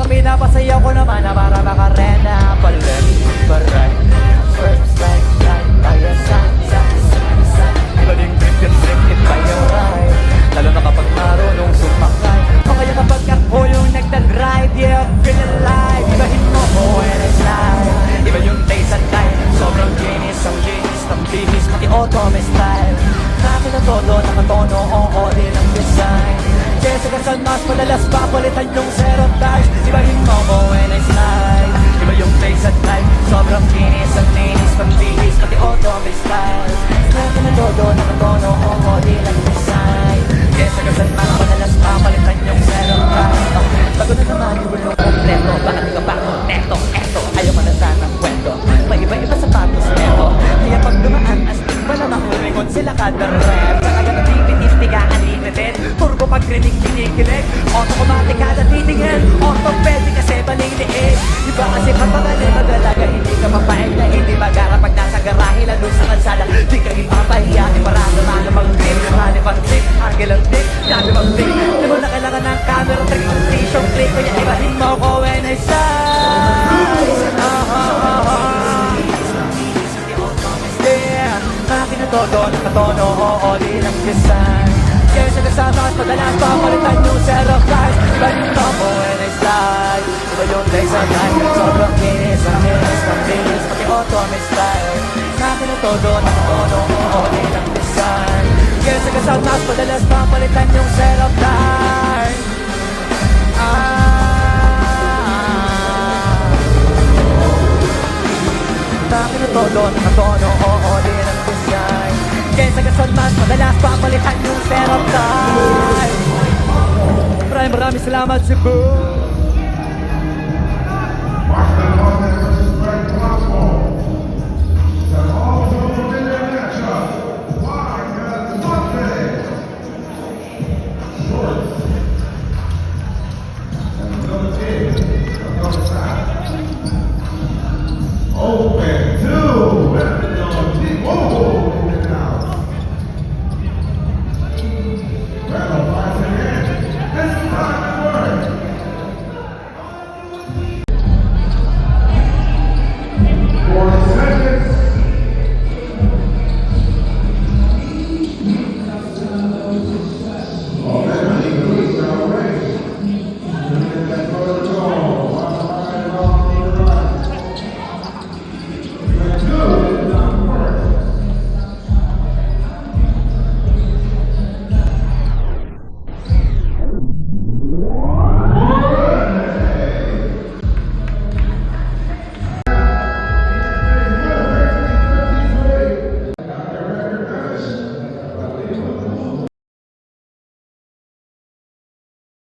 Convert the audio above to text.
Habang pinapasayaw ko naman na para makarena. Palit, baray, first like kaya sa iba din trip pa yung ride. Lalo na kapag marunong sumakay, o kaya kapag ako yung nagdadrive. Yeah, feel alive. Ibahin mo ko when I slide. Iba yung taste at time. Sobrang ginis, ang ginis ng bihis, pati automate style. Nakin na todo, nakatono, oo din ang design. Jessica San Mas, madalas papalitan yung zero ties. Ibahin mo ko when I slide. Iba yung taste at time. Sobrang ginis, ang ginis ng bihis, pati automate style. Nakin na todo, nakatono, oo din ang design. Jessica San Mas, madalas papalitan yung zero ties. Bago na naman yung bulong kompleto. Bakit di ka ba kontesto? Eto, ayaw mo na sanang kwento. May iba-iba sapatos neto. Kaya pag dumaan, astig mo na makulingon sila kada rap. Saka na tibit-tibit ka unlimited. Turbo pag rinig kinikilig. Automatic kada titingin. Orthopedic kasi baliliit. Iba kasi kapag magalaga, hindi ka mapaeg na hindi magara. Pag nasa garahe, lalo sa kalsada, di ka ipapahiya. Di marami mga mag-trip. Marami mag-trip, angel ang trip. Dami mag-trip. Di mo na kailangan ng camera trick. Mag-station click. Kaya ibahin mo ko when I slide. Yeah, makina todo, nakatono, oo din ang design. Kaya siya kasama at madalas papalitan yung zero flies. Iba yung topo when I slide. Iba yung legs at time. Sobrang kinis, ang kinis, ang kinis, pati automate style. Makina todo, nakatono, oo din ang design. Kaya siya kasama at madalas papalitan yung zero flies. Nakina todo, nakatono, oo din ang design. Kesa Gason Mas, madalas papalitan yung zero time. Maraming salamat, Cebu.